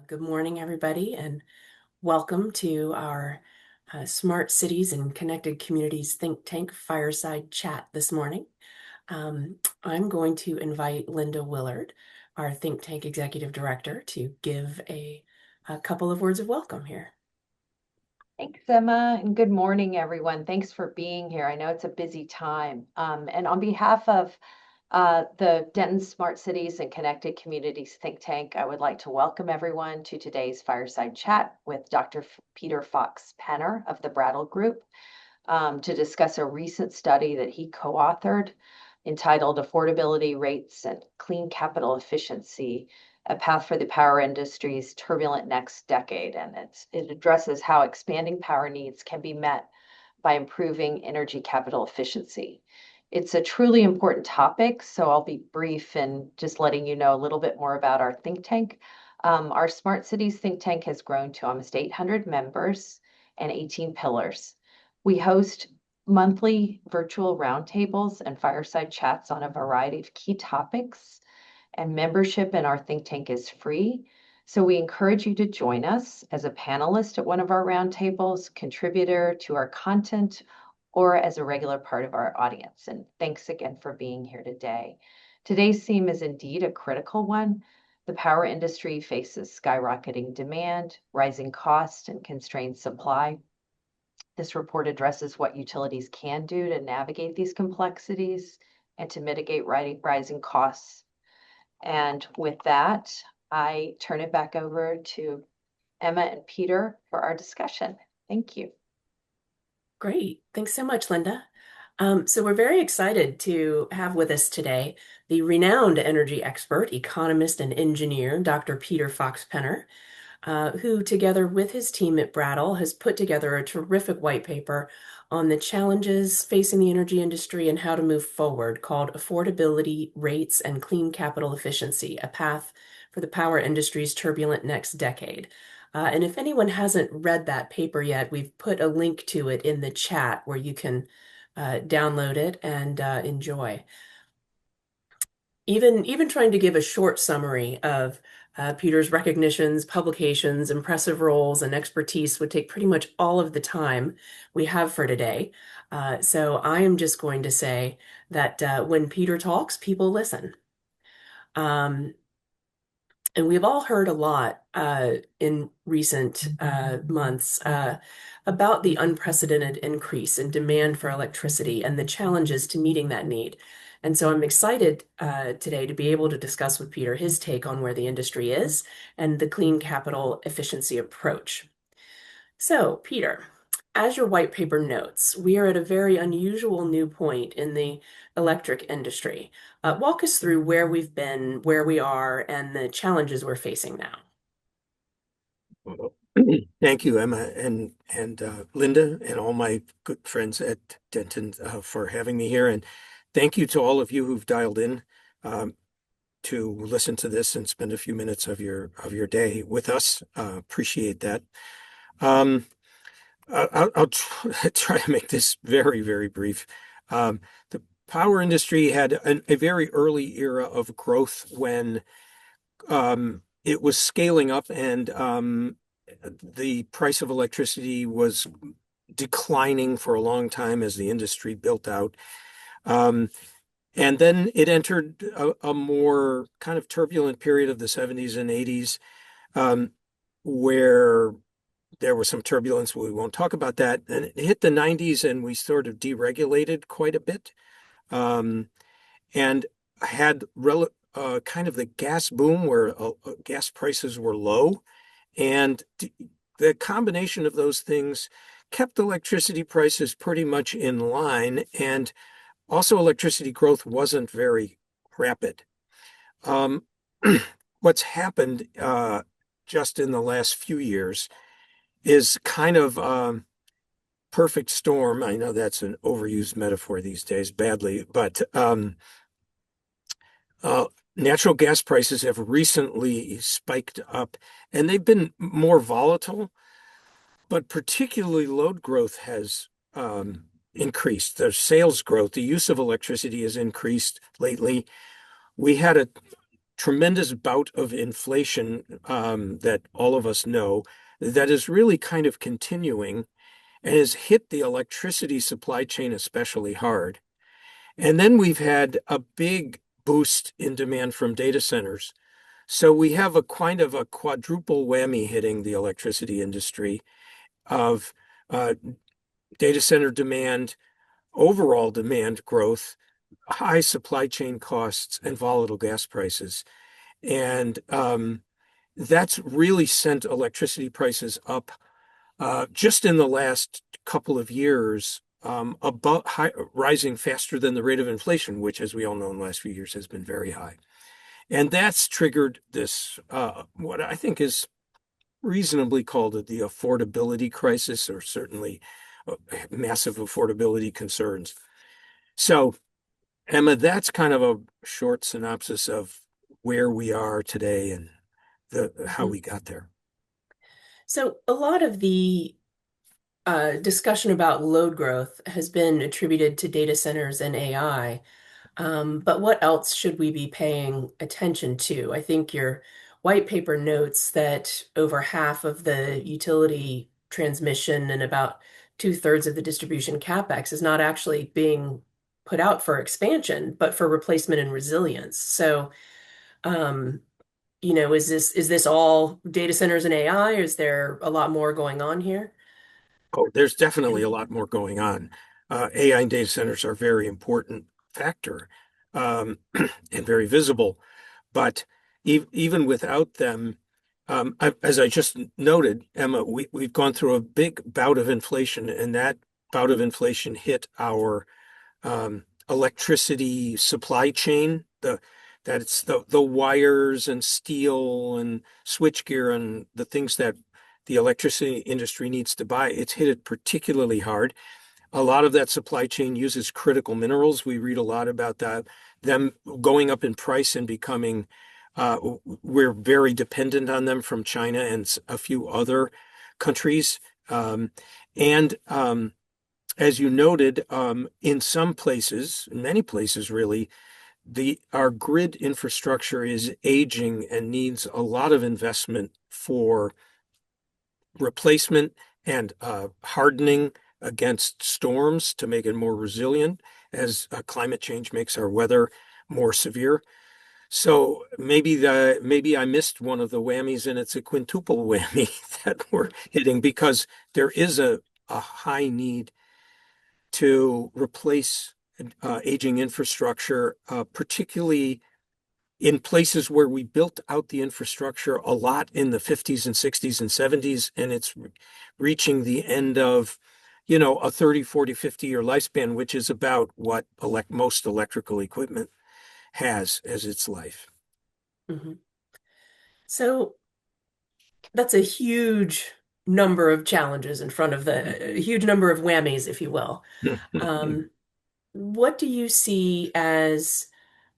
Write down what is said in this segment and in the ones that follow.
Good morning, everybody, and welcome to our Smart Cities and Connected Communities Think Tank Fireside Chat this morning. I'm going to invite Linda Willard, our Think Tank Executive Director, to give a couple of words of welcome here. Thanks, Emma, and good morning, everyone. Thanks for being here. I know it's a busy time. And on behalf of the Denton Smart Cities and Connected Communities Think Tank, I would like to welcome everyone to today's Fireside Chat with Dr. Peter Fox Penner of the Brattle Group to discuss a recent study that he co-authored entitled Affordability Rates and Clean Capital Efficiency, a path for the power industry's turbulent next decade. And it addresses how expanding power needs can be met by improving energy capital efficiency. It's a truly important topic, so I'll be brief and just letting you know a little bit more about our think tank. Our Smart Cities think tank has grown to almost 800 members and 18 pillars. We host monthly virtual roundtables and fireside chats on a variety of key topics, and membership in our think tank is free. So we encourage you to join us as a panelist at one of our roundtables, contributor to our content, or as a regular part of our audience. And thanks again for being here today. Today's theme is indeed a critical one. The power industry faces skyrocketing demand, rising costs, and constrained supply. This report addresses what utilities can do to navigate these complexities and to mitigate rising costs. And with that, I turn it back over to Emma and Peter for our discussion. Thank you. Great. Thanks so much, Linda. So we're very excited to have with us today the renowned energy expert, economist, and engineer, Dr. Peter Fox Penner, who, together with his team at Brattle, has put together a terrific white paper on the challenges facing the energy industry and how to move forward, called Affordability, Rates, and Clean Capital Efficiency, a path for the power industry's turbulent next decade. And if anyone hasn't read that paper yet, we've put a link to it in the chat where you can download it and enjoy. Even trying to give a short summary of Peter's recognitions, publications, impressive roles, and expertise would take pretty much all of the time we have for today. So I am just going to say that when Peter talks, people listen. And we've all heard a lot in recent months about the unprecedented increase in demand for electricity and the challenges to meeting that need. And so I'm excited today to be able to discuss with Peter his take on where the industry is and the clean capital efficiency approach. So, Peter, as your white paper notes, we are at a very unusual new point in the electric industry. Walk us through where we've been, where we are, and the challenges we're facing now. Well, thank you, Emma and Linda, and all my good friends at Denton for having me here. And thank you to all of you who've dialed in to listen to this and spend a few minutes of your day with us. Appreciate that. I'll try to make this very, very brief. The power industry had a very early era of growth when it was scaling up and the price of electricity was declining for a long time as the industry built out. And then it entered a more kind of turbulent period of the 70s and 80s where there was some turbulence. We won't talk about that. And it hit the 90s and we sort of deregulated quite a bit and had kind of the gas boom where gas prices were low. And the combination of those things kept electricity prices pretty much in line. And also electricity growth wasn't very rapid. What's happened just in the last few years is kind of perfect storm. I know that's an overused metaphor these days, badly, but natural gas prices have recently spiked up and they've been more volatile, but particularly load growth has increased. The sales growth, the use of electricity has increased lately. We had a tremendous bout of inflation that all of us know that is really kind of continuing and has hit the electricity supply chain especially hard. And then we've had a big boost in demand from data centers. So we have a kind of a quadruple whammy hitting the electricity industry of uh, data center demand, overall demand growth, high supply chain costs, and volatile gas prices. And that's really sent electricity prices up just in the last couple of years, rising faster than the rate of inflation, which, as we all know, in the last few years has been very high. And that's triggered this, what I think is reasonably called the affordability crisis, or certainly massive affordability concerns. So, Emma, that's kind of a short synopsis of where we are today and how Mhm. we got there. So a lot of the discussion about load growth has been attributed to data centers and AI. But what else should we be paying attention to? I think your white paper notes that over half of the utility transmission and about two-thirds of the distribution CapEx is not actually being put out for expansion, but for replacement and resilience. So, um, is this all data centers and AI? Or is there a lot more going on here? Oh, there's definitely a lot more going on. AI and data centers are a very important factor and very visible. But even without them, as I just noted, Emma, we've gone through a big bout of inflation, and that bout of inflation hit our electricity supply chain. That's the wires and steel and switchgear and the things that the electricity industry needs to buy. It's hit it particularly hard. A lot of that supply chain uses critical minerals. We read a lot about that, them going up in price and becoming, we're very dependent on them from China and a few other countries. Um, and as you noted, in some places, in many places really, our grid infrastructure is aging and needs a lot of investment for replacement and hardening against storms to make it more resilient as climate change makes our weather more severe. So maybe I missed one of the whammies, and it's a quintuple whammy that we're hitting because there is a high need to replace aging infrastructure, particularly in places where we built out the infrastructure a lot in the 50s and 60s and 70s, and it's reaching the end of, a 30, 40, 50-year lifespan, which is about what most electrical equipment has as its life. Mhm. So that's a huge number of challenges in front of a huge number of whammies, if you will. Um, what do you see as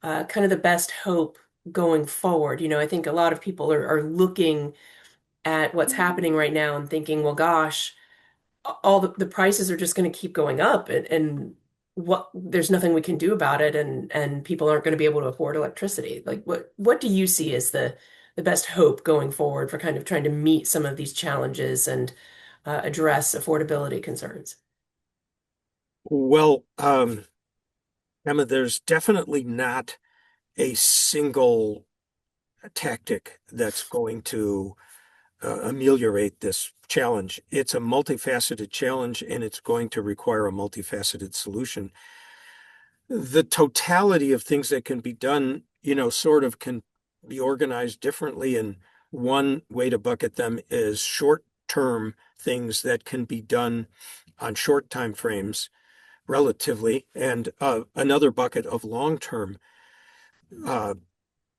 kind of the best hope going forward? I think a lot of people are looking at what's happening right now and thinking, well, gosh, all the prices are just going to keep going up and what there's nothing we can do about it and people aren't going to be able to afford electricity. Like what do you see as the best hope going forward for kind of trying to meet some of these challenges and address affordability concerns? Well, Emma, there's definitely not a single tactic that's going to ameliorate this challenge. It's a multifaceted challenge, and it's going to require a multifaceted solution. The totality of things that can be done, sort of can be organized differently. And one way to bucket them is short-term things that can be done on short time frames relatively, and another bucket of long-term uh,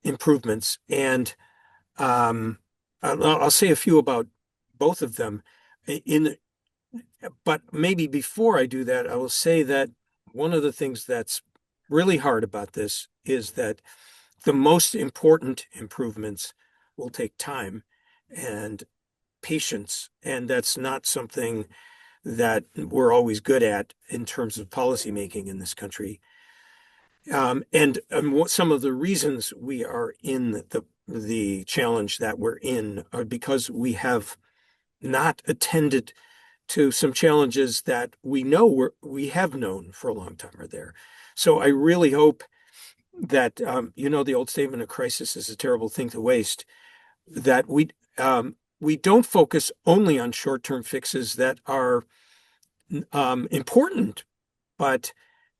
improvements. And I'll say a few about both of them. In But maybe before I do that, I will say that one of the things that's really hard about this is that the most important improvements will take time and patience, and that's not something that we're always good at in terms of policymaking in this country. Some of the reasons we are in the challenge that we're in are because we have not attended to some challenges that we have known for a long time are there. So I really hope that the old statement, a crisis is a terrible thing to waste, that we don't focus only on short-term fixes that are important, but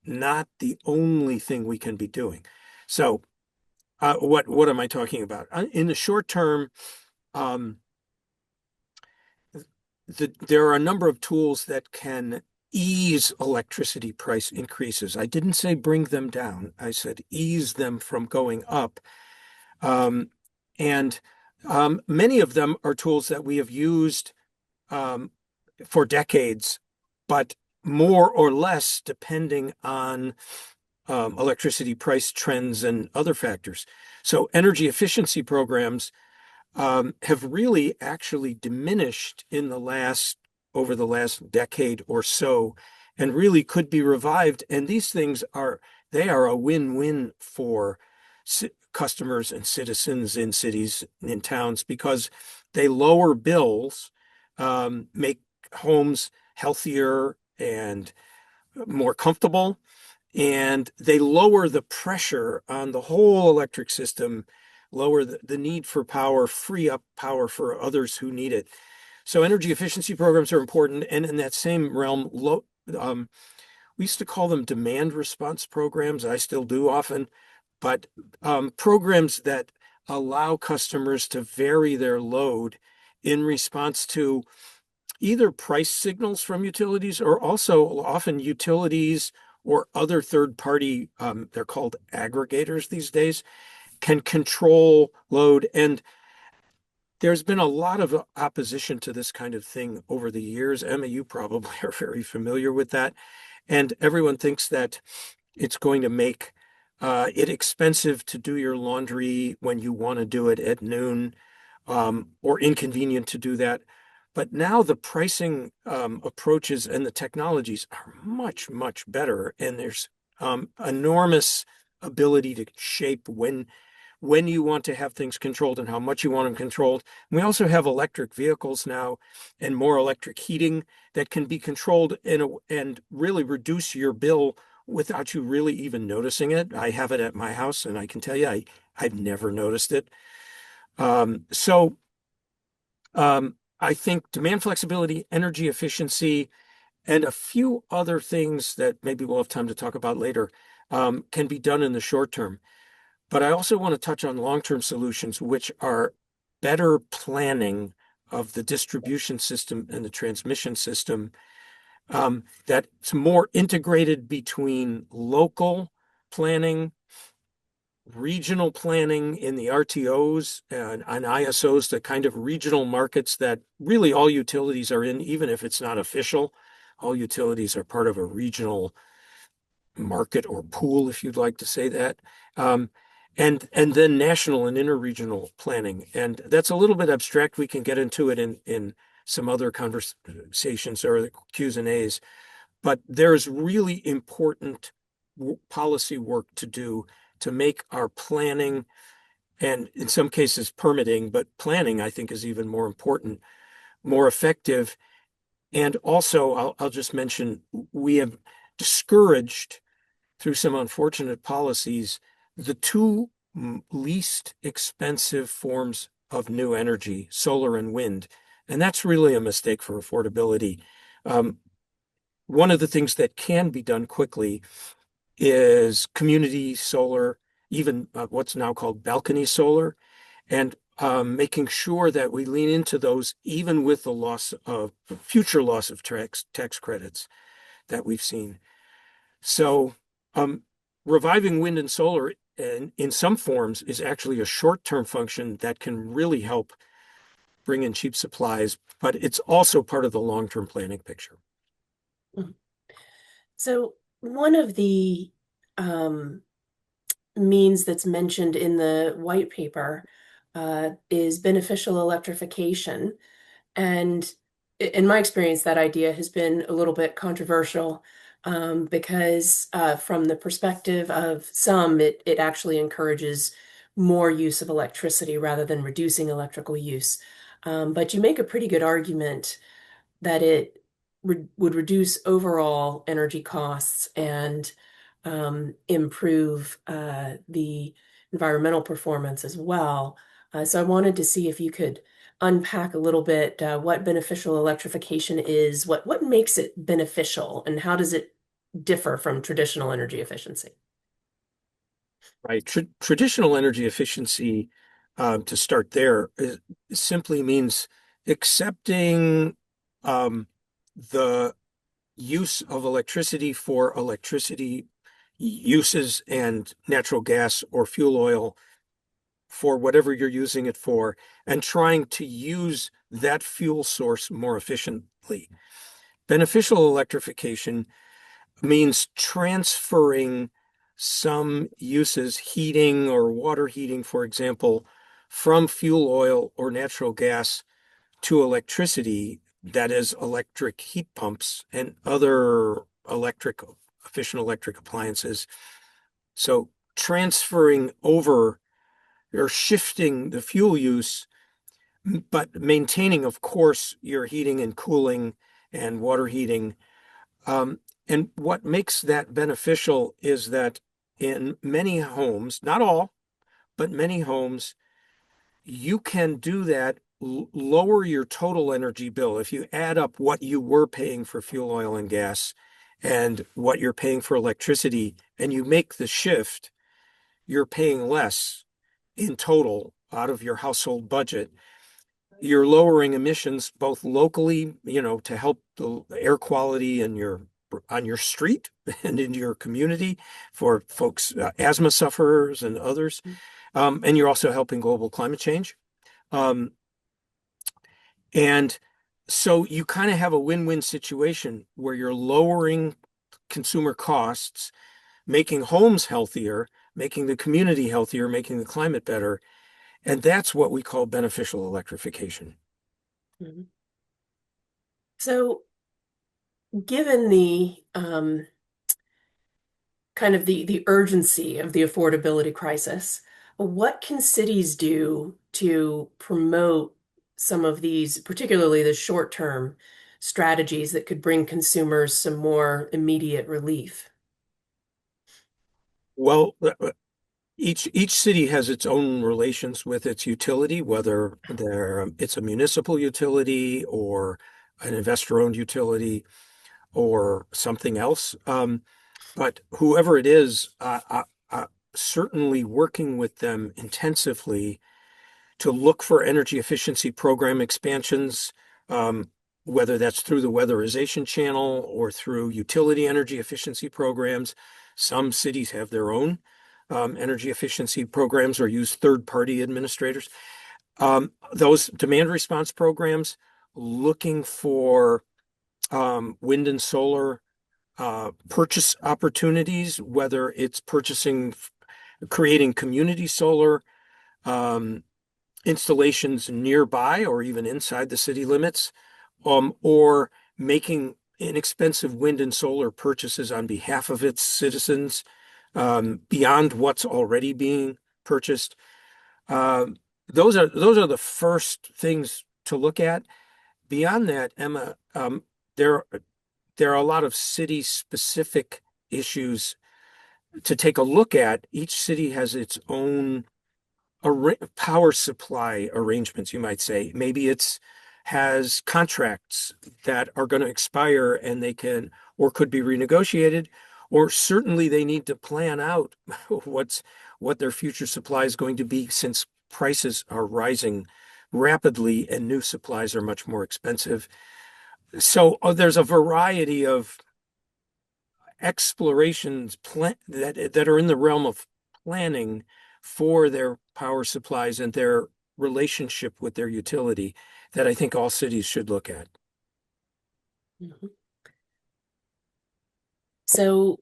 not the only thing we can be doing. So, what am I talking about? In the short term, um, there are a number of tools that can ease electricity price increases. I didn't say bring them down. I said ease them from going up. Um, and Many of them are tools that we have used um, for decades, but more or less depending on electricity price trends and other factors. So energy efficiency programs have really actually diminished over the last decade or so, and really could be revived. And these things they are a win-win for customers and citizens in cities, in towns, because they lower bills, make homes healthier and more comfortable, and they lower the pressure on the whole electric system, lower the need for power, free up power for others who need it. So energy efficiency programs are important. And in that same realm, um, we used to call them demand response programs. I still do often, but programs that allow customers to vary their load in response to either price signals from utilities, or also often utilities or other third party, they're called aggregators these days, can control load. And there's been a lot of opposition to this kind of thing over the years. Emma, you probably are very familiar with that. And everyone thinks that it's going to make it expensive to do your laundry when you want to do it at noon, or inconvenient to do that. But now the pricing approaches and the technologies are much, much better. And there's enormous ability to shape when you want to have things controlled and how much you want them controlled. We also have electric vehicles now and more electric heating that can be controlled and really reduce your bill without you really even noticing it. I have it at my house, and I can tell you, I've never noticed it. So I think demand flexibility, energy efficiency, and a few other things that maybe we'll have time to talk about later can be done in the short term. But I also want to touch on long-term solutions, which are better planning of the distribution system and the transmission system, that's more integrated between local planning, regional planning in the RTOs and ISOs, the kind of regional markets that really all utilities are in, even if it's not official. All utilities are part of a regional market or pool, if you'd like to say that. Um, and then national and interregional planning. And that's a little bit abstract. We can get into it in some other conversations or the Q's and A's. But there's really important policy work to do to make our planning, and in some cases permitting, but planning, I think, is even more important, more effective. And also, I'll just mention, we have discouraged, through some unfortunate policies, the two least expensive forms of new energy, solar and wind. And that's really a mistake for affordability. Um, One of the things that can be done quickly is community solar, even what's now called balcony solar, and making sure that we lean into those, even with the future loss of tax credits that we've seen. So, um, reviving wind and solar in some forms is actually a short-term function that can really help bring in cheap supplies, but it's also part of the long-term planning picture. Mhm. So one of the um, means that's mentioned in the white paper is beneficial electrification. And in my experience, that idea has been a little bit controversial. because from the perspective of some, it actually encourages more use of electricity rather than reducing electrical use. But you make a pretty good argument that it would reduce overall energy costs and improve the environmental performance as well. So I wanted to see if you could unpack a little bit what beneficial electrification is, what makes it beneficial, and how does it differ from traditional energy efficiency? Right. Traditional energy efficiency, to start there, simply means accepting um, the use of electricity for electricity uses and natural gas or fuel oil for whatever you're using it for, and trying to use that fuel source more efficiently. Beneficial electrification means transferring some uses, heating or water heating, for example, from fuel oil or natural gas to electricity, that is, electric heat pumps and other efficient electric appliances. So transferring over or shifting the fuel use, but maintaining, of course, your heating and cooling and water heating. And what makes that beneficial is that in many homes, not all, but many homes, you can do that, lower your total energy bill. If you add up what you were paying for fuel, oil, and gas and what you're paying for electricity, and you make the shift, you're paying less in total out of your household budget. You're lowering emissions both locally, to help the air quality in your on your street and in your community for folks, asthma sufferers and others. And you're also helping global climate change. Um, and so you kind of have a win-win situation where you're lowering consumer costs, making homes healthier, making the community healthier, making the climate better. And that's what we call beneficial electrification. Mhm. So, given the kind of the urgency of the affordability crisis, what can cities do to promote some of these, particularly the short-term strategies that could bring consumers some more immediate relief? Well, each city has its own relations with its utility, whether it's a municipal utility or an investor-owned utility or something else. But whoever it is, certainly working with them intensively to look for energy efficiency program expansions, um, whether that's through the weatherization channel or through utility energy efficiency programs. Some cities have their own energy efficiency programs or use third-party administrators. Those demand response programs, looking for wind and solar purchase opportunities, whether it's creating community solar um, installations nearby or even inside the city limits, or making inexpensive wind and solar purchases on behalf of its citizens, beyond what's already being purchased. Um, those are the first things to look at. Beyond that, Emma, there there are a lot of city specific issues to take a look at. Each city has its own power supply arrangements, you might say. Maybe it's has contracts that are going to expire and they can or could be renegotiated, or certainly they need to plan out what their future supply is going to be, since prices are rising rapidly and new supplies are much more expensive. So there's a variety of explorations that are in the realm of planning for their power supplies and their relationship with their utility that I think all cities should look at. Mhm. So,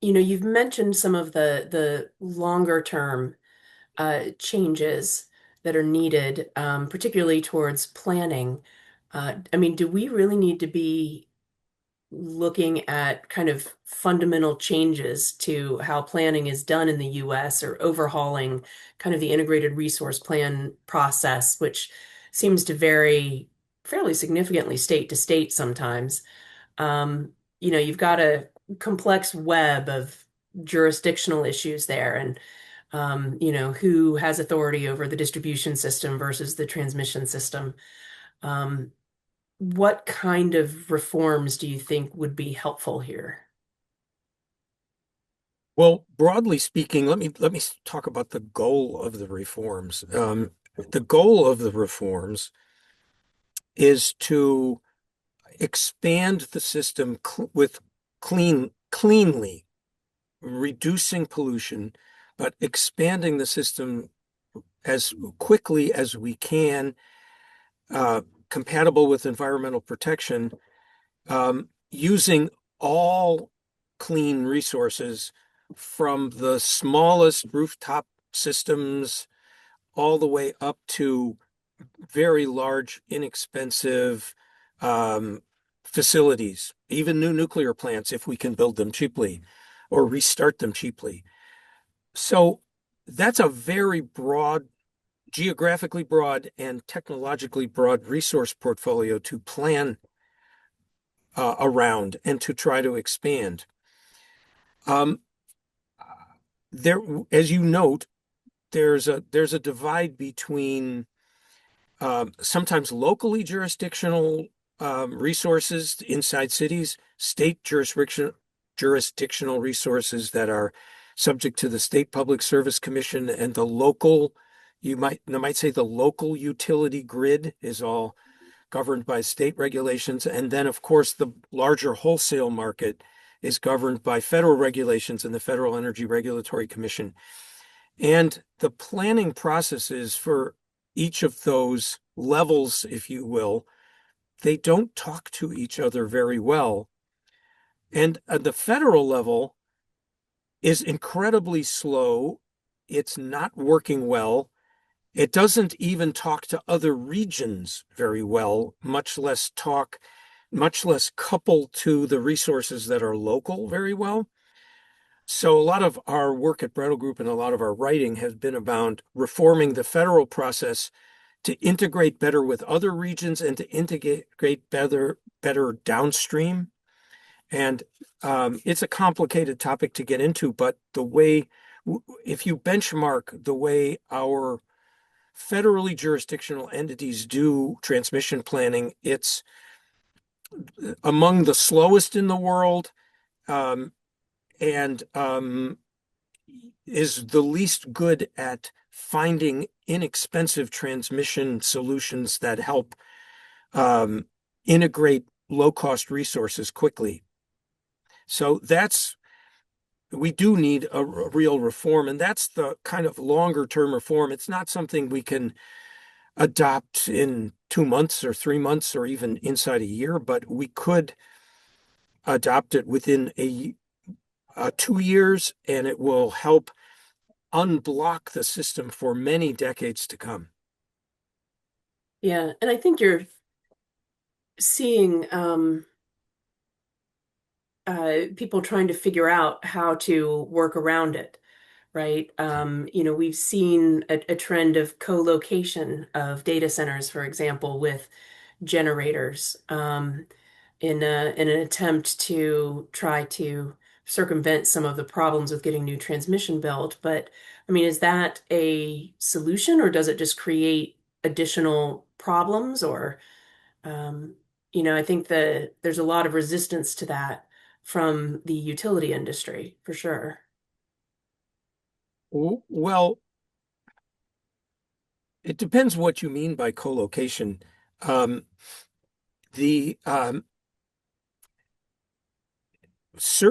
you've mentioned some of the longer term changes that are needed, particularly towards planning. I mean, do we really need to be looking at kind of fundamental changes to how planning is done in the US or overhauling kind of the integrated resource plan process, which seems to vary fairly significantly state to state sometimes. Um, you've got a complex web of jurisdictional issues there, and who has authority over the distribution system versus the transmission system. Um, what kind of reforms do you think would be helpful here? Well, broadly speaking, let me talk about the goal of the reforms. The goal of the reforms is to expand the system with cleanly, reducing pollution, but expanding the system as quickly as we can, uh, compatible with environmental protection, using all clean resources from the smallest rooftop systems all the way up to very large, inexpensive um, facilities, even new nuclear plants, if we can build them cheaply or restart them cheaply. So that's a very broad, geographically broad and technologically broad resource portfolio to plan around and to try to expand. Um, there, as you note, there's a divide between sometimes locally jurisdictional inside cities, state jurisdictional resources that are subject to the State Public Service Commission, and the local, you might say the local utility grid is all governed by state regulations. And then, of course, the larger wholesale market is governed by federal regulations and the Federal Energy Regulatory Commission. And the planning processes for each of those levels, if you will, they don't talk to each other very well. And the federal level is incredibly slow. It's not working well. It doesn't even talk to other regions very well, much less couple to the resources that are local very well. So a lot of our work at Brattle Group and a lot of our writing has been about reforming the federal process to integrate better with other regions and to integrate better downstream. And it's a complicated topic to get into, but if you benchmark the way our federally jurisdictional entities do transmission planning, it's among the slowest in the world, um, and is the least good at finding inexpensive transmission solutions that help um, integrate low-cost resources quickly. So we do need a real reform, and that's the kind of longer-term reform. It's not something we can adopt in 2 months or 3 months or even inside a year, but we could adopt it within 2 years, and it will help unblock the system for many decades to come. Yeah, and I think you're seeing people trying to figure out how to work around it, right? We've seen a trend of co-location of data centers, for example, with generators, in an attempt to try to circumvent some of the problems with getting new transmission built. But I mean, is that a solution, or does it just create additional problems? Or um, I think that there's a lot of resistance to that from the utility industry, for sure. Well, it depends what you mean by co-location. Um, the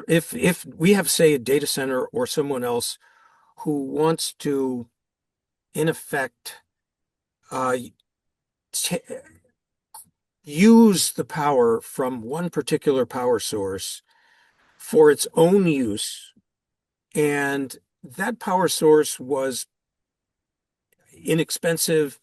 if we have, say, a data center or someone else who wants to, in effect, uh, t use the power from one particular power source for its own use, and that power source was inexpensive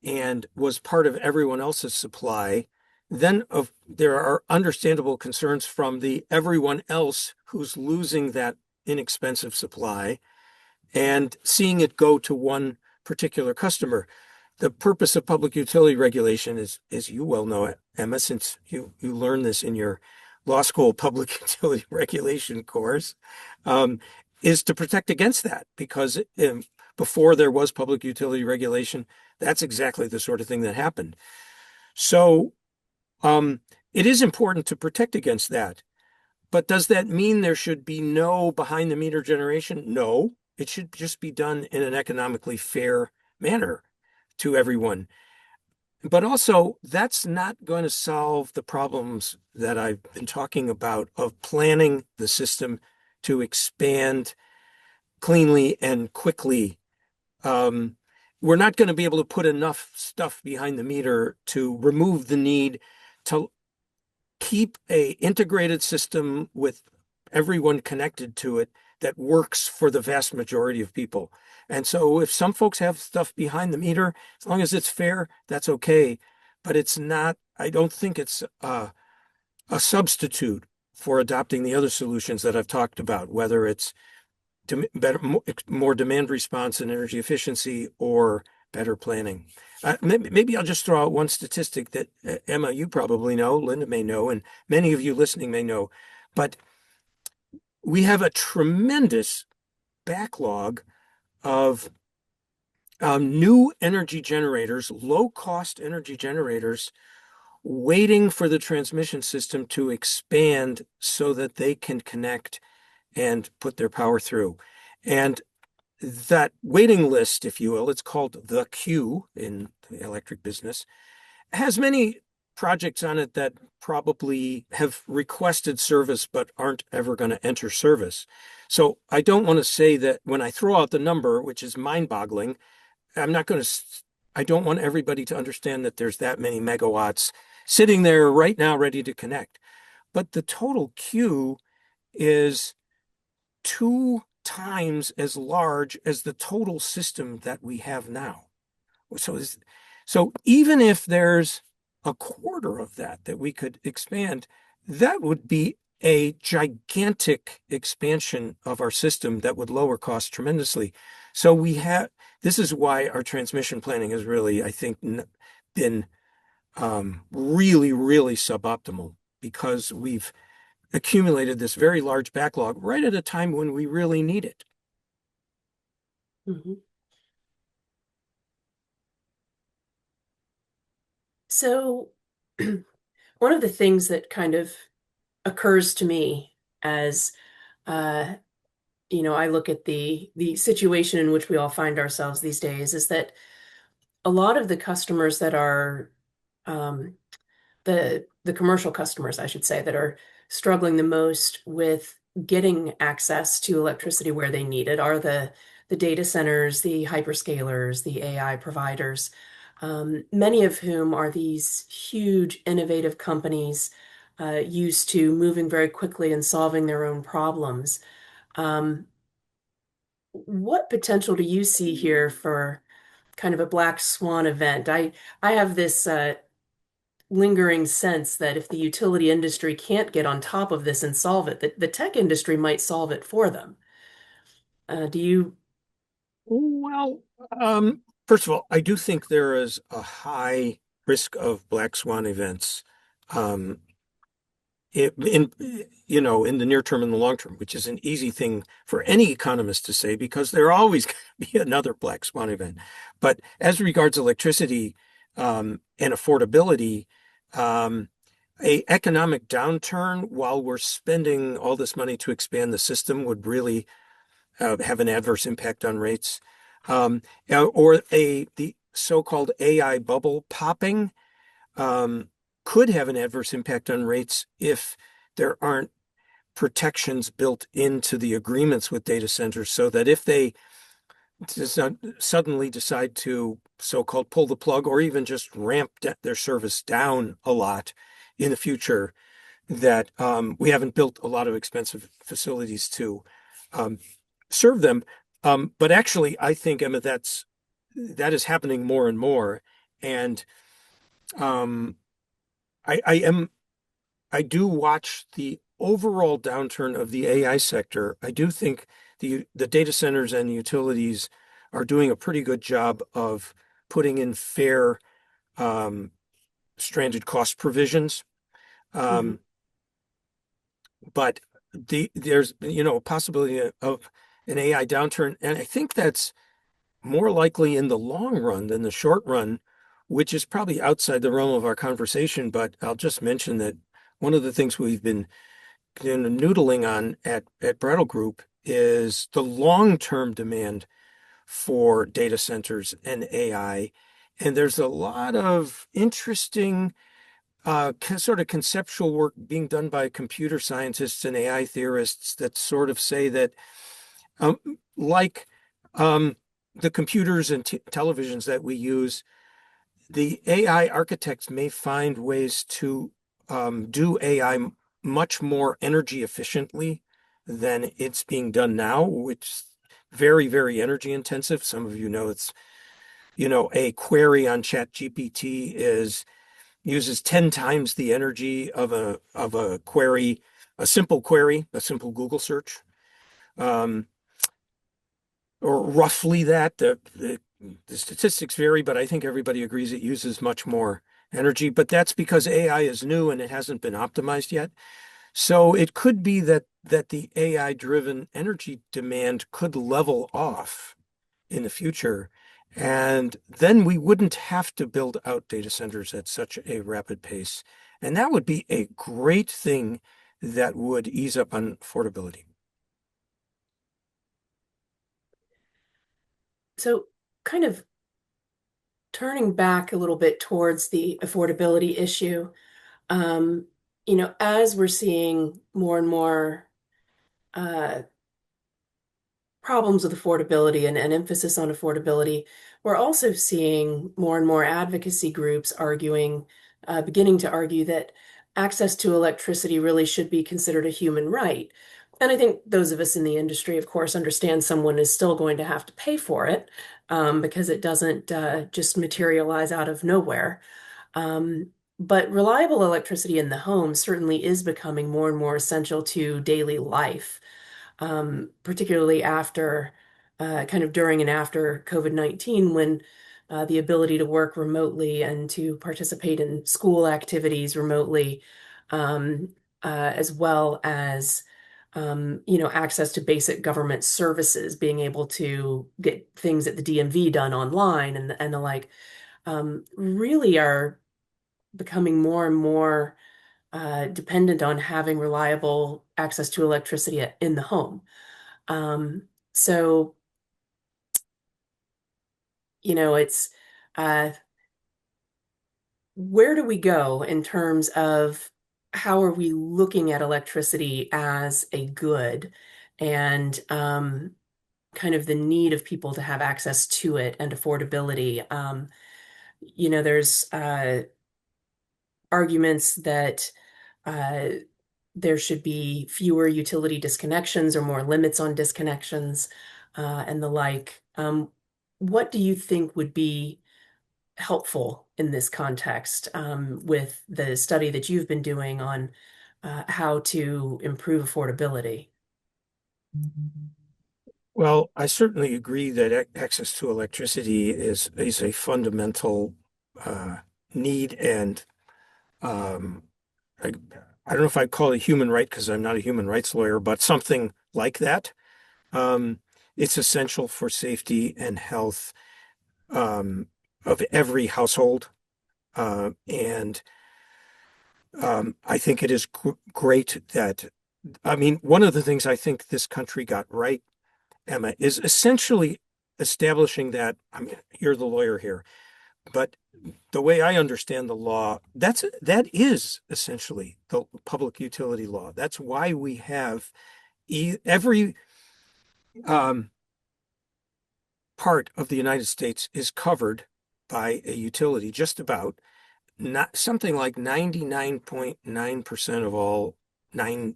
and was part of everyone else's supply, then there are understandable concerns from the everyone else who's losing that inexpensive supply and seeing it go to one particular customer. The purpose of public utility regulation is, as you well know, Emma, since you learned this in your law school public utility regulation course, um, is to protect against that. Because before there was public utility regulation, that's exactly the sort of thing that happened. So it is important to protect against that. But does that mean there should be no behind the meter generation? No, it should just be done in an economically fair manner to everyone. But also, that's not going to solve the problems that I've been talking about of planning the system to expand cleanly and quickly. Um, we're not going to be able to put enough stuff behind the meter to remove the need to keep a integrated system with everyone connected to it that works for the vast majority of people. And so if some folks have stuff behind the meter, as long as it's fair, that's okay. But it's not, I don't think it's a substitute for adopting the other solutions that I've talked about, whether it's better, more demand response and energy efficiency or better planning. Maybe I'll just throw out one statistic that Emma, you probably know, Linda may know, and many of you listening may know, but we have a tremendous backlog of new energy generators, low cost energy generators, waiting for the transmission system to expand so that they can connect and put their power through. And that waiting list, if you will, it's called the queue in the electric business, has many projects on it that probably have requested service but aren't ever going to enter service. So I don't want to say that when I throw out the number, which is mind-boggling, I'm not going to, I don't want everybody to understand that there's that many megawatts sitting there right now ready to connect. But the total queue is 2 times as large as the total system that we have now. So, so even if there's a quarter of that we could expand, that would be a gigantic expansion of our system that would lower costs tremendously. So this is why our transmission planning has really, I think, been really, really suboptimal because we've accumulated this very large backlog right at a time when we really need it. Mhm. So, one of the things that kind of occurs to me as uh, I look at the situation in which we all find ourselves these days is that a lot of the customers that are um, the commercial customers, I should say, that are struggling the most with getting access to electricity where they need it are the data centers, the hyperscalers, the AI providers, many of whom are these huge innovative companies used to moving very quickly and solving their own problems. Um, what potential do you see here for kind of a black swan event? I have this lingering sense that if the utility industry can't get on top of this and solve it, that the tech industry might solve it for them. Do you? Well, first of all, I do think there is a high risk of black swan events. Um, in in the near term and the long term, which is an easy thing for any economist to say because there always going to be another black swan event. But as regards electricity and affordability, um, a economic downturn while we're spending all this money to expand the system would really have an adverse impact on rates. Or the so-called AI bubble popping um, could have an adverse impact on rates if there aren't protections built into the agreements with data centers so that if they suddenly decide to so-called pull the plug or even just ramp their service down a lot in the future, that we haven't built a lot of expensive facilities to um, serve them. But actually, I think, Emma, that is happening more and more. And um, I do watch the overall downturn of the AI sector. I do think the data centers and utilities are doing a pretty good job of putting in fair um, stranded cost provisions. Mhm. Um, but there's a possibility of an AI downturn, and I think that's more likely in the long run than the short run, which is probably outside the realm of our conversation. But I'll just mention that one of the things we've been noodling on at Brattle Group is the long-term demand for data centers and AI. And there's a lot of interesting sort of conceptual work being done by computer scientists and AI theorists that sort of say that, um, like the computers and televisions that we use, the AI architects may find ways to do AI much more energy efficiently than it's being done now, which is very, very energy intensive. Some of you know a query on ChatGPT is uses 10 times the energy of a query, a simple query, a simple Google search, um, or roughly that. The statistics vary, but I think everybody agrees it uses much more energy. But that's because AI is new and it hasn't been optimized yet. So it could be that the AI-driven energy demand could level off in the future. And then we wouldn't have to build out data centers at such a rapid pace. And that would be a great thing that would ease up on affordability. So, kind of turning back a little bit towards the affordability issue, um, as we're seeing more and more uh, problems with affordability and emphasis on affordability, we're also seeing more and more advocacy groups beginning to argue that access to electricity really should be considered a human right. And I think those of us in the industry, of course, understand someone is still going to have to pay for it, because it doesn't just materialize out of nowhere. Um, but reliable electricity in the home certainly is becoming more and more essential to daily life, particularly after, kind of during and after COVID-19, when the ability to work remotely and to participate in school activities remotely, um, as well as access to basic government services, being able to get things at the DMV done online and the like, really are becoming more and more dependent on having reliable access to electricity in the home. Um, so, it's uh, where do we go in terms of how are we looking at electricity as a good, and kind of the need of people to have access to it and affordability. There's arguments that uh, there should be fewer utility disconnections or more limits on disconnections, and the like. What do you think would be helpful in this context, with the study that you've been doing on how to improve affordability? Well, I certainly agree that access to electricity is a fundamental uh, need, and um, I, I don't know if I'd call it a human right because I'm not a human rights lawyer, but something like that. Um, it's essential for safety and health um, of every household. And I think it is great that, I mean, one of the things I think this country got right, Emma, is essentially establishing that, I mean, you're the lawyer here, but the way I understand the law, that is essentially the public utility law. That's why we have every um, part of the United States is covered by a utility, just about. Not something like 99.9% of all 9%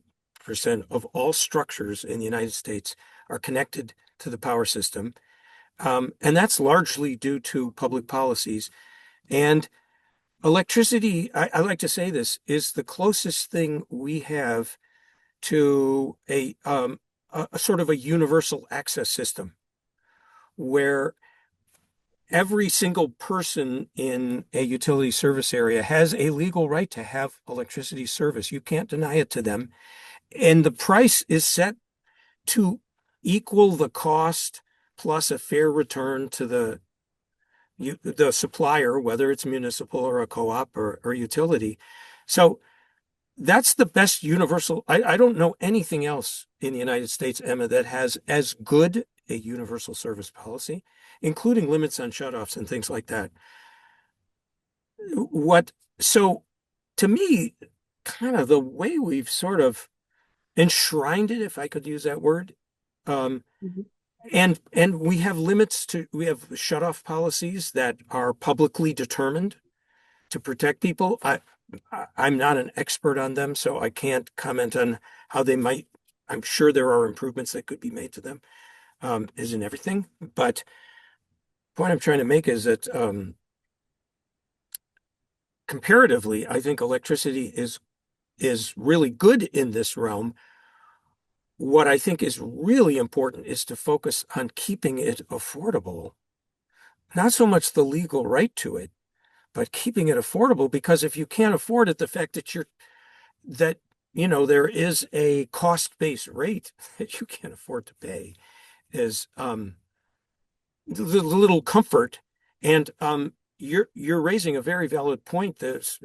of all structures in the United States are connected to the power system. And that's largely due to public policies. And Electricity, I like to say this, is the closest thing we have to a sort of a universal access system where every single person in a utility service area has a legal right to have electricity service. You can't deny it to them. And the price is set to equal the cost plus a fair return to the supplier, whether it's municipal or a co-op or utility. So that's the best universal. I don't know anything else in the United States, Emma, that has as good a universal service policy, including limits on shutoffs and things like that. What, so to me, kind of the way we've sort of enshrined it, if I could use that word, um, Mhm. and we have shutoff policies that are publicly determined to protect people. I'm not an expert on them, so I can't comment on how they might. I'm sure there are improvements that could be made to them, as in everything. But the point I'm trying to make is that comparatively, I think electricity is really good in this realm. What I think is really important is to focus on keeping it affordable, not so much the legal right to it, but keeping it affordable. Because if you can't afford it, the fact that there is a cost-based rate that you can't afford to pay is the little comfort. And you're raising a very valid point. That's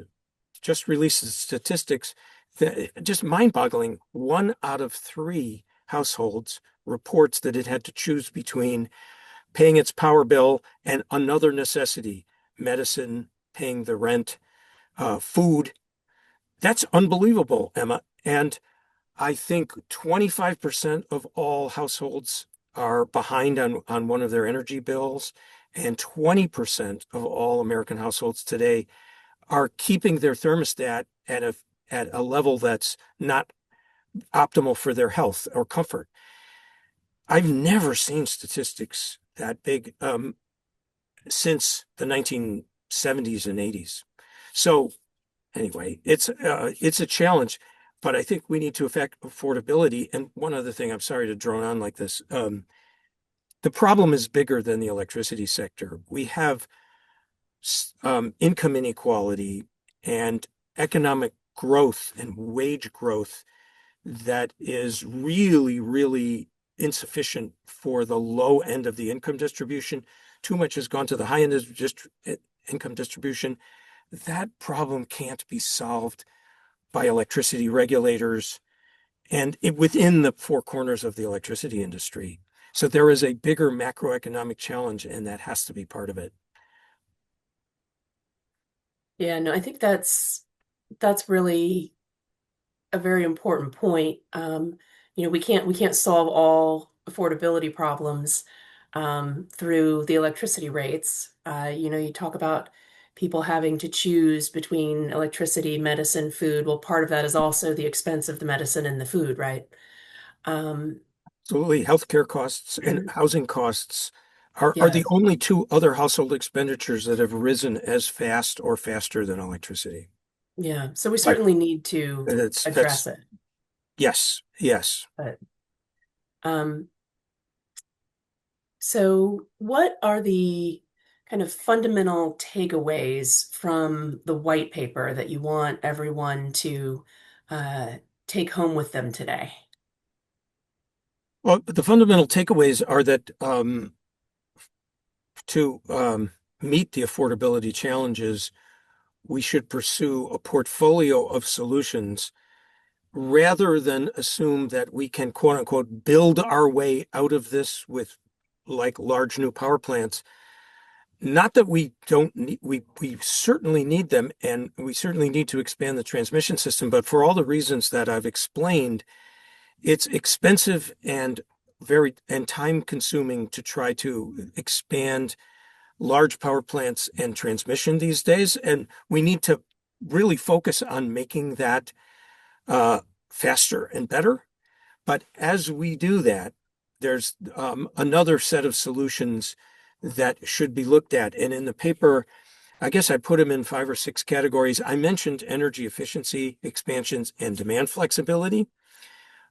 just released statistics that just mind-boggling. 1 out of 3 households reports that it had to choose between paying its power bill and another necessity, medicine, paying the rent, food. That's unbelievable, Emma. And I think 25% of all households are behind on one of their energy bills, and 20% of all American households today are keeping their thermostat at a level that's not optimal for their health or comfort. I've never seen statistics that big since the 1970s and 80s. So anyway, it's a challenge, but I think we need to affect affordability. And one other thing, I'm sorry to drone on like this. The problem is bigger than the electricity sector. We have income inequality and economic growth and wage growth that is really, really insufficient for the low end of the income distribution. Too much has gone to the high end of just income distribution. That problem can't be solved by electricity regulators and within the four corners of the electricity industry. So there is a bigger macroeconomic challenge, and that has to be part of it. Yeah, no, I think that's really a very important point. We can't solve all affordability problems through the electricity rates. You talk about people having to choose between electricity, medicine, food. Well, part of that is also the expense of the medicine and the food, right? Um, Absolutely. Healthcare costs and housing costs are the yes, only two other household expenditures that have risen as fast or faster than electricity. yeah. So we Like certainly need to that's address it. yes, yes. But um, so, what are the kind of fundamental takeaways from the white paper that you want everyone to uh, take home with them today? Well, the fundamental takeaways are that to meet the affordability challenges, we should pursue a portfolio of solutions rather than assume that we can, quote unquote, build our way out of this with like large new power plants. Not that we don't need, we certainly need them, and we certainly need to expand the transmission system, but for all the reasons that I've explained, it's expensive and time consuming to try to expand large power plants and transmission these days. And we need to really focus on making that uh, faster and better. But as we do that, there's another set of solutions that should be looked at. And in the paper, I guess I put them in 5 or 6 categories. I mentioned energy efficiency, expansions, and demand flexibility.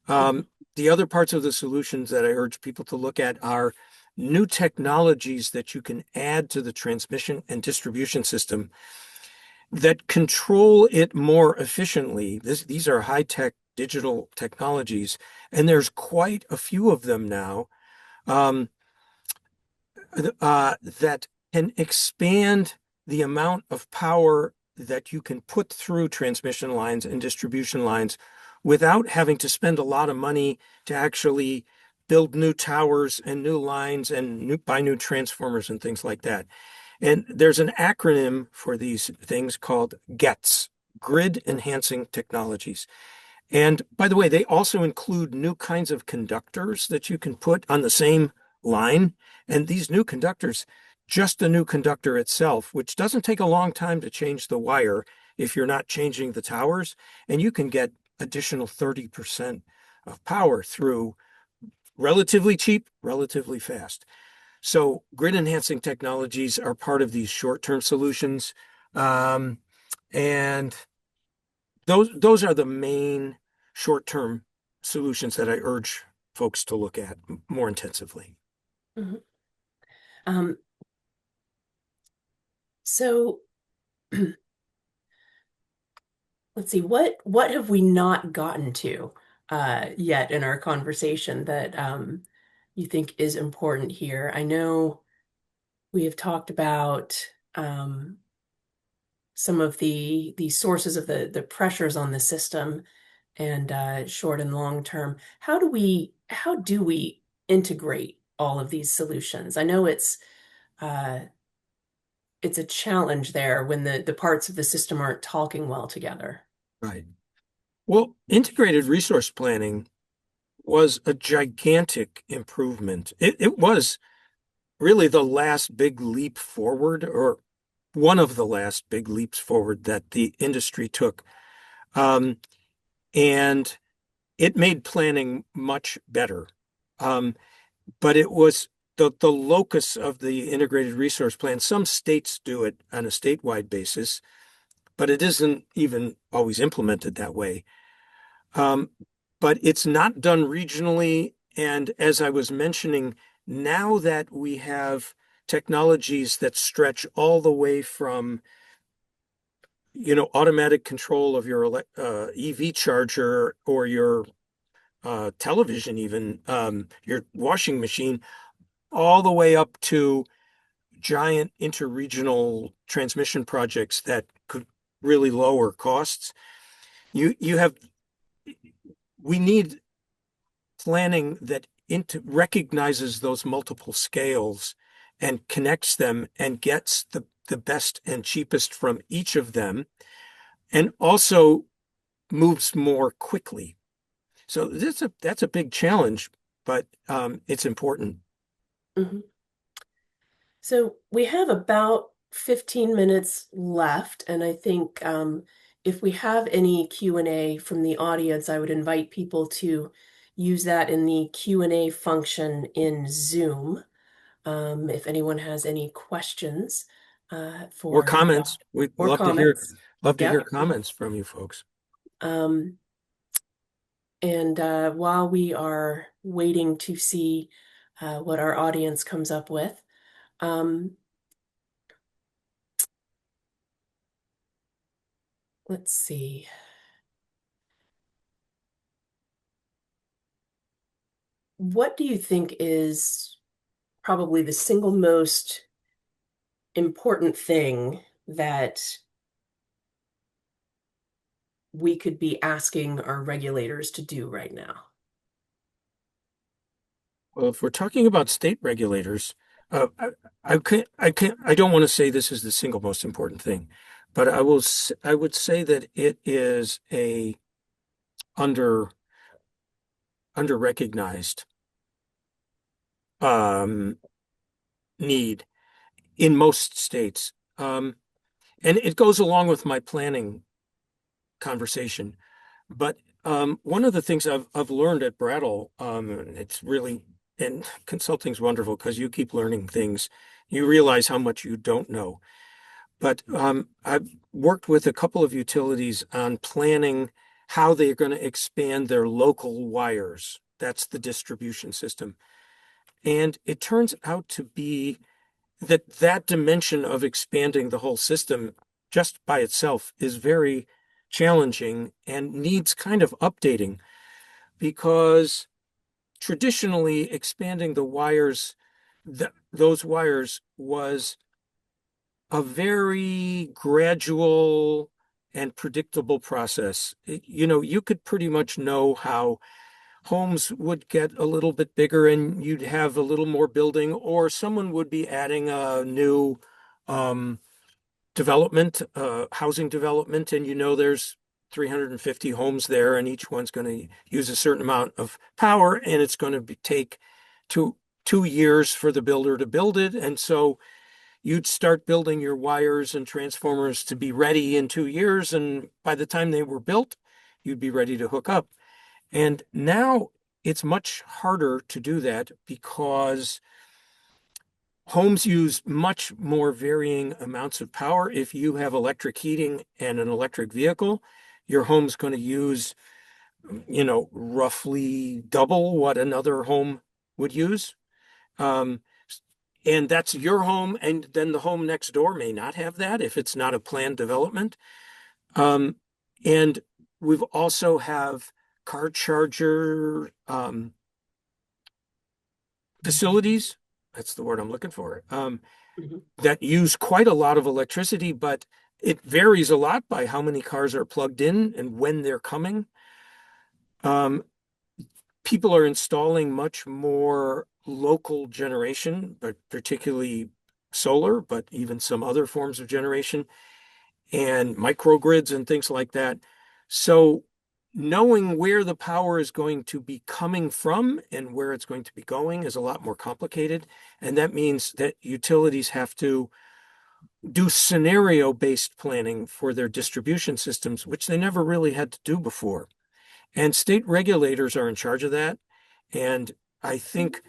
Mhm. Um, the other parts of the solutions that I urge people to look at are new technologies that you can add to the transmission and distribution system that control it more efficiently. These are high-tech digital technologies, and there's quite a few of them now. Um, that can expand the amount of power that you can put through transmission lines and distribution lines without having to spend a lot of money to actually build new towers and new lines and buy new transformers and things like that. And there's an acronym for these things called GETS, Grid Enhancing Technologies. And by the way, they also include new kinds of conductors that you can put on the same line. And these new conductors, just the new conductor itself, which doesn't take a long time to change the wire if you're not changing the towers, and you can get additional 30% of power through relatively cheap, relatively fast. So grid enhancing technologies are part of these short-term solutions. Um, and those are the main short-term solutions that I urge folks to look at more intensively. Mhm. Um, so let's see, what have we not gotten to yet in our conversation that you think is important here? I know we have talked about some of the sources of the pressures on the system and short and long term. How do we integrate all of these solutions? I know uh, it's a challenge there when the parts of the system aren't talking well together. Right. Well, integrated resource planning was a gigantic improvement. It was really the last big leap forward, or one of the last big leaps forward that the industry took. Um, and it made planning much better. Um, but it was the locus of the integrated resource plan. Some states do it on a statewide basis, but it isn't even always implemented that way. Um, but it's not done regionally. And as I was mentioning, now that we have technologies that stretch all the way from, automatic control of your EV charger or your television, even your washing machine, all the way up to giant interregional transmission projects that could really lower costs. You have we need planning that recognizes those multiple scales and connects them and gets the best and cheapest from each of them, and also moves more quickly. So that's a big challenge, but it's important. Mhm. So we have about 15 minutes left, and I think if we have any Q&A from the audience, I would invite people to use that in the Q&A function in Zoom. If anyone has any questions Or for comments. We'd or comments. love to hear Yep. comments from you folks. Um, and while we are waiting to see what our audience comes up with, um, let's see. What do you think is probably the single most important thing that we could be asking our regulators to do right now? Well, if we're talking about state regulators, I don't want to say this is the single most important thing, but I would say that it is a under under recognized um, need in most states, and it goes along with my planning conversation. But one of the things I've learned at Brattle, and it's really, and consulting's wonderful because you keep learning things. You realize how much you don't know. But I've worked with a couple of utilities on planning how they're going to expand their local wires. That's the distribution system. And it turns out to be that that dimension of expanding the whole system just by itself is very challenging and needs kind of updating because traditionally expanding the wires, those wires was a very gradual and predictable process. You could pretty much know how homes would get a little bit bigger and you'd have a little more building, or someone would be adding a new um, development, housing development, and there's 350 homes there, and each one's going to use a certain amount of power, and it's going to take two 2 years for the builder to build it. And so you'd start building your wires and transformers to be ready in 2 years, and by the time they were built, you'd be ready to hook up. And now it's much harder to do that because homes use much more varying amounts of power. If you have electric heating and an electric vehicle, your home's going to use, roughly double what another home would use. Um, and that's your home, and then the home next door may not have that if it's not a planned development. Um, and we've also have car charger facilities. That's the word I'm looking for. Mhm. That use quite a lot of electricity, but it varies a lot by how many cars are plugged in and when they're coming. Um, People are installing much more local generation, but particularly solar, but even some other forms of generation and microgrids and things like that. So knowing where the power is going to be coming from and where it's going to be going is a lot more complicated. And that means that utilities have to do scenario-based planning for their distribution systems, which they never really had to do before. And state regulators are in charge of that. And I think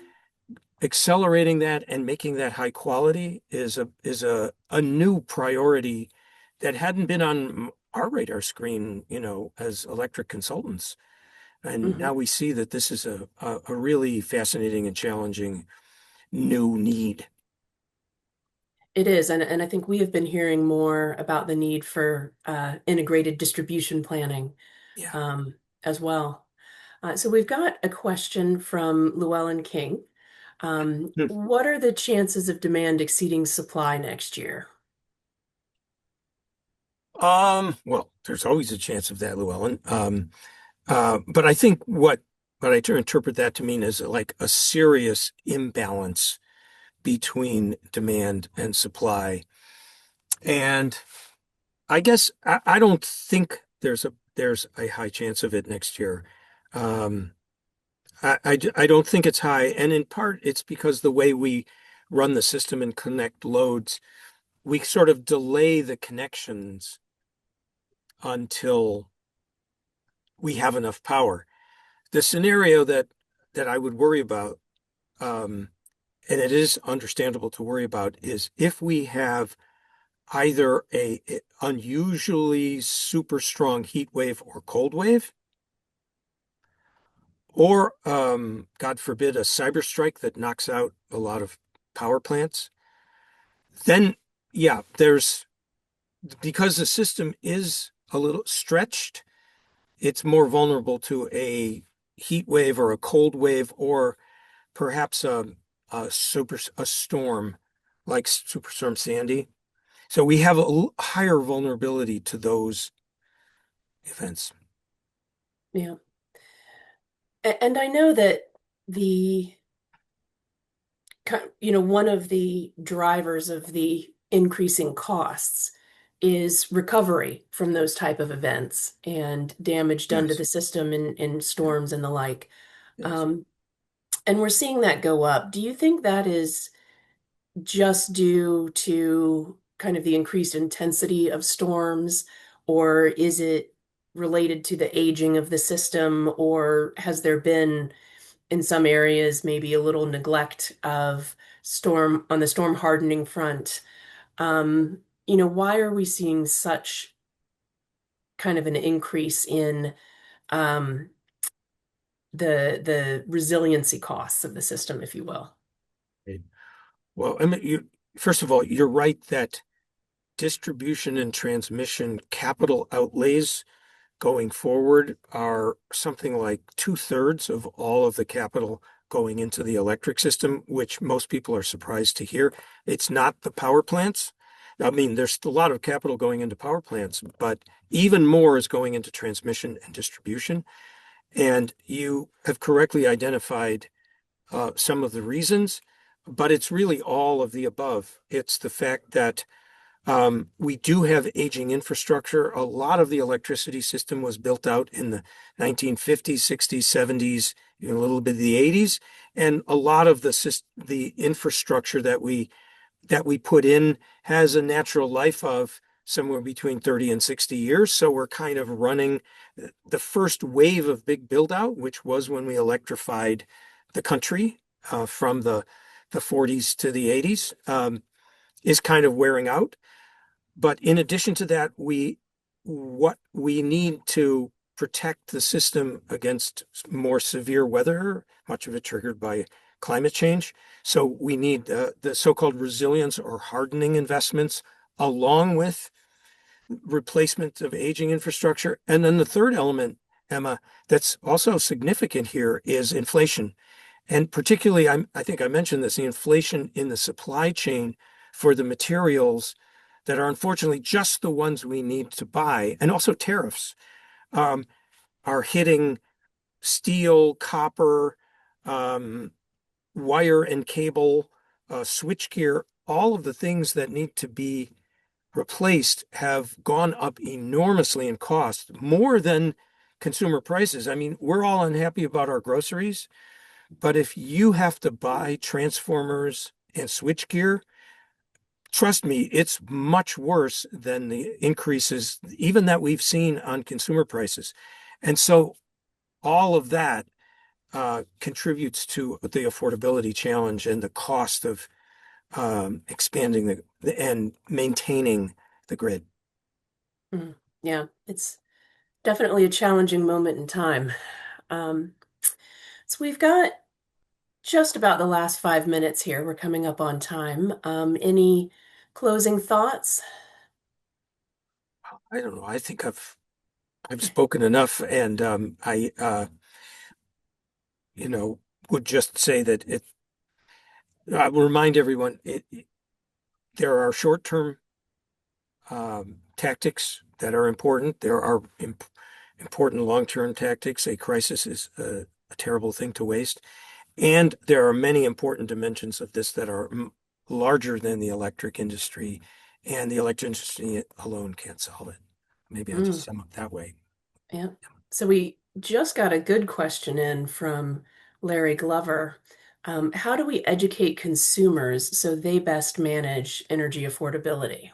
accelerating that and making that high quality is a new priority that hadn't been on our radar screen, as electric consultants. And Mhm. now we see that this is a really fascinating and challenging new need. It is, and I think we have been hearing more about the need for integrated distribution planning Yeah. um, as well. So we've got a question from Llewellyn King. Hmm. What are the chances of demand exceeding supply next year? Well, there's always a chance of that, Llewellyn. But I think what I interpret that to mean is like a serious imbalance between demand and supply. And I guess I don't think there's a high chance of it next year. Um, I don't think it's high, and in part it's because the way we run the system and connect loads, we sort of delay the connections until we have enough power. The scenario that I would worry about, um, and it is understandable to worry about, is if we have either a unusually super strong heat wave or cold wave, or God forbid, a cyber strike that knocks out a lot of power plants. Then, yeah, there's because the system is a little stretched, it's more vulnerable to a heat wave or a cold wave or perhaps a storm like Superstorm Sandy. So we have a higher vulnerability to those events. Yeah. And I know that the one of the drivers of the increasing costs is recovery from those type of events and damage done to Yes, the system in yeah, storms and the like. yes. Um, and we're seeing that go up. Do you think that is just due to kind of the increased intensity of storms, or is it related to the aging of the system, or has there been in some areas maybe a little neglect of storm on the storm hardening front? why are we seeing such kind of an increase in um, the resiliency costs of the system, if you will? Right. Well, I mean, first of all, you're right that distribution and transmission capital outlays going forward are something like two-thirds of all of the capital going into the electric system, which most people are surprised to hear. It's not the power plants. I mean, there's a lot of capital going into power plants, but even more is going into transmission and distribution. And you have correctly identified some of the reasons, but it's really all of the above. It's the fact that we do have aging infrastructure. A lot of the electricity system was built out in the 1950s, 60s, 70s, a little bit of the 80s, and a lot of the infrastructure that we put in has a natural life of somewhere between 30 and 60 years. So we're kind of running the first wave of big build out, which was when we electrified the country from the 40s to the 80s, is kind of wearing out. But in addition to that, what we need to protect the system against more severe weather, much of it triggered by climate change. So we need the so-called resilience or hardening investments, along with replacement of aging infrastructure. And then the third element, Emma, that's also significant here is inflation. And particularly, I think I mentioned this, the inflation in the supply chain for the materials that are unfortunately just the ones we need to buy, and also tariffs um, are hitting steel, copper, um, wire and cable, switchgear. All of the things that need to be replaced have gone up enormously in cost, more than consumer prices. I mean, we're all unhappy about our groceries, but if you have to buy transformers and switchgear, trust me, it's much worse than the increases, even that we've seen on consumer prices. And so all of that contributes to the affordability challenge and the cost of expanding and maintaining the grid. Mm. Yeah, it's definitely a challenging moment in time. Um, so we've got just about the last 5 minutes here. We're coming up on time. Any closing thoughts? I don't know. I think I've spoken enough, and I would just say that I will remind everyone there are short-term tactics that are important. There are important long-term tactics. A crisis is a terrible thing to waste. And there are many important dimensions of this that are larger than the electric industry, and the electric industry alone can't solve it. Maybe I'll just Mm, sum up that way. yeah. So we just got a good question in from Larry Glover. How do we educate consumers so they best manage energy affordability?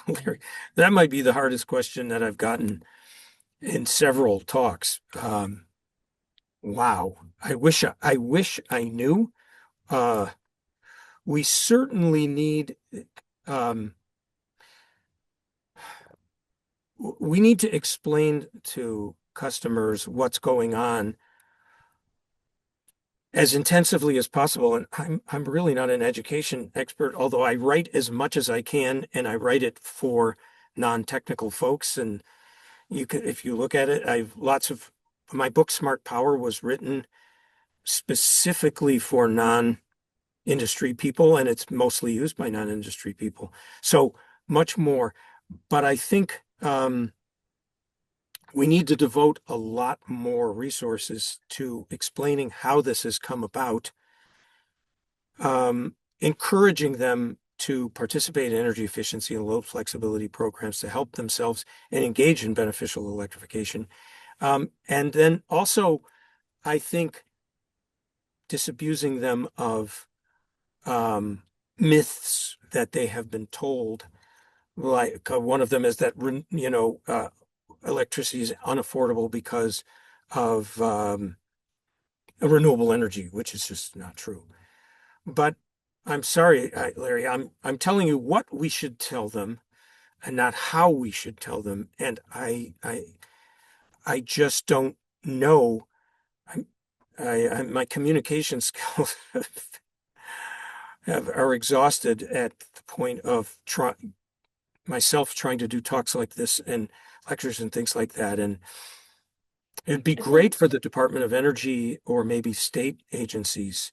Larry, that might be the hardest question that I've gotten in several talks. Wow. I wish I knew. Uh, we certainly need um, we need to explain to customers what's going on as intensively as possible. And I'm really not an education expert, although I write as much as I can, and I write it for non-technical folks. And you can, if you look at it, I've lots of my book, Smart Power, was written specifically for non-industry people, and it's mostly used by non-industry people. So much more. But I think we need to devote a lot more resources to explaining how this has come about, encouraging them to participate in energy efficiency and load flexibility programs to help themselves and engage in beneficial electrification. And then also, I think disabusing them of um, myths that they have been told. Like one of them is that electricity is unaffordable because of renewable energy, which is just not true. But I'm sorry, Larry. I'm telling you what we should tell them and not how we should tell them. And I just don't know. I'm, my communication skills are exhausted at the point of myself trying to do talks like this and lectures and things like that. And it'd be I think, great for the Department of Energy or maybe state agencies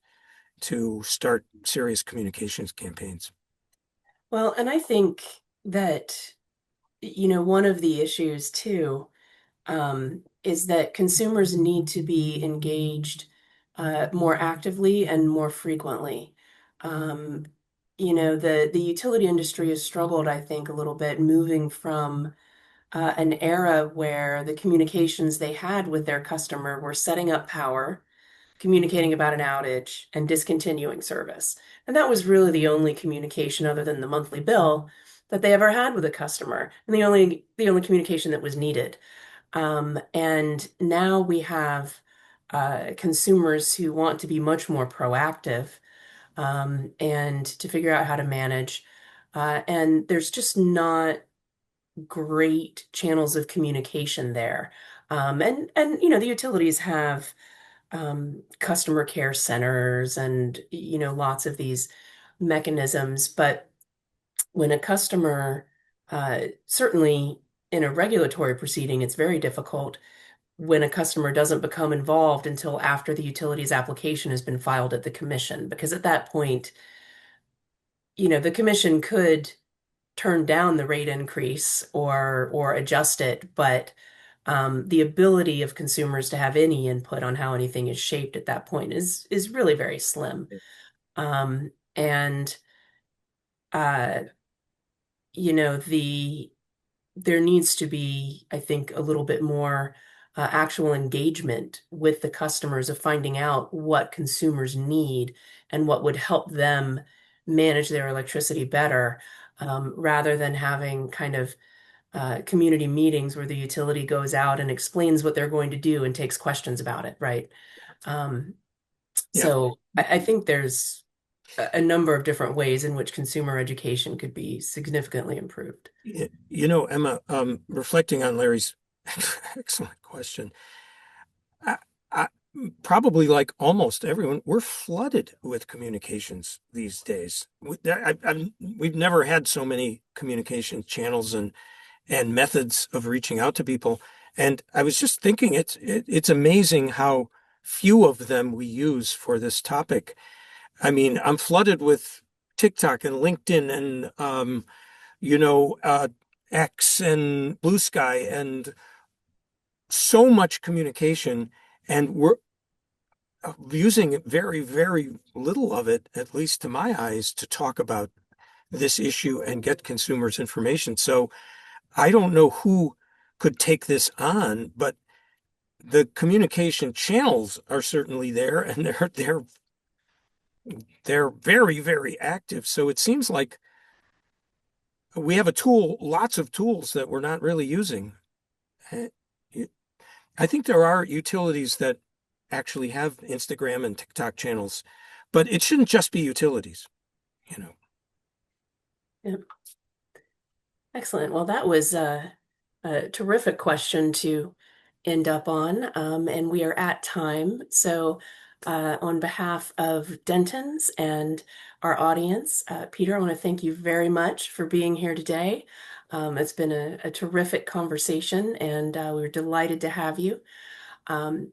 to start serious communications campaigns. well, and I think that, one of the issues too, is that consumers need to be engaged more actively and more frequently. Um, the utility industry has struggled, I think, a little bit moving from an era where the communications they had with their customer were setting up power, communicating about an outage, and discontinuing service. And that was really the only communication other than the monthly bill that they ever had with a customer, and the only communication that was needed. And now we have consumers who want to be much more proactive, and to figure out how to manage. And there's just not great channels of communication there. And the utilities have customer care centers and lots of these mechanisms. But when a customer, certainly in a regulatory proceeding, it's very difficult when a customer doesn't become involved until after the utilities application has been filed at the commission, because at that point, the commission could turn down the rate increase or adjust it, but the ability of consumers to have any input on how anything is shaped at that point is really very slim. And uh, there needs to be, I think, a little bit more actual engagement with the customers of finding out what consumers need and what would help them manage their electricity better, rather than having kind of community meetings where the utility goes out and explains what they're going to do and takes questions about it, right? Um, Yeah. so I think there's a number of different ways in which consumer education could be significantly improved. Emma, reflecting on Larry's excellent question, I, I, probably like almost everyone, we're flooded with communications these days. We've never had so many communication channels and methods of reaching out to people. And I was just thinking, it's amazing how few of them we use for this topic. I mean, I'm flooded with TikTok and LinkedIn and you know, uh, X and Blue Sky and so much communication, and we're using very, very little of it, at least to my eyes, to talk about this issue and get consumers information. So I don't know who could take this on, but the communication channels are certainly there, and they're very, very active. So it seems like we have a tool, lots of tools that we're not really using. Eh, I think there are utilities that actually have Instagram and TikTok channels, but it shouldn't just be utilities, you know. Yeah. Excellent. Well, that was a terrific question to end up on, and we are at time. So, on behalf of Dentons and our audience, Peter, I want to thank you very much for being here today. It's been a terrific conversation, and we're delighted to have you. Um,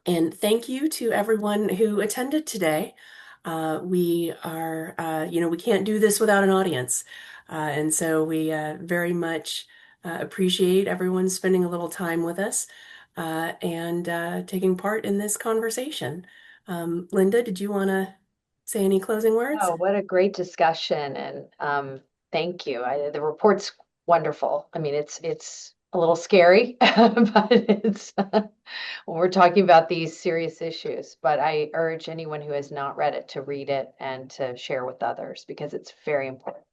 and thank you to everyone who attended today. We can't do this without an audience. And so we very much appreciate everyone spending a little time with us and taking part in this conversation. Linda, did you want to say any closing words? Oh, what a great discussion, and thank you. The report's wonderful. I mean, it's a little scary, but it's when we're talking about these serious issues. But I urge anyone who has not read it to read it and to share with others because it's very important.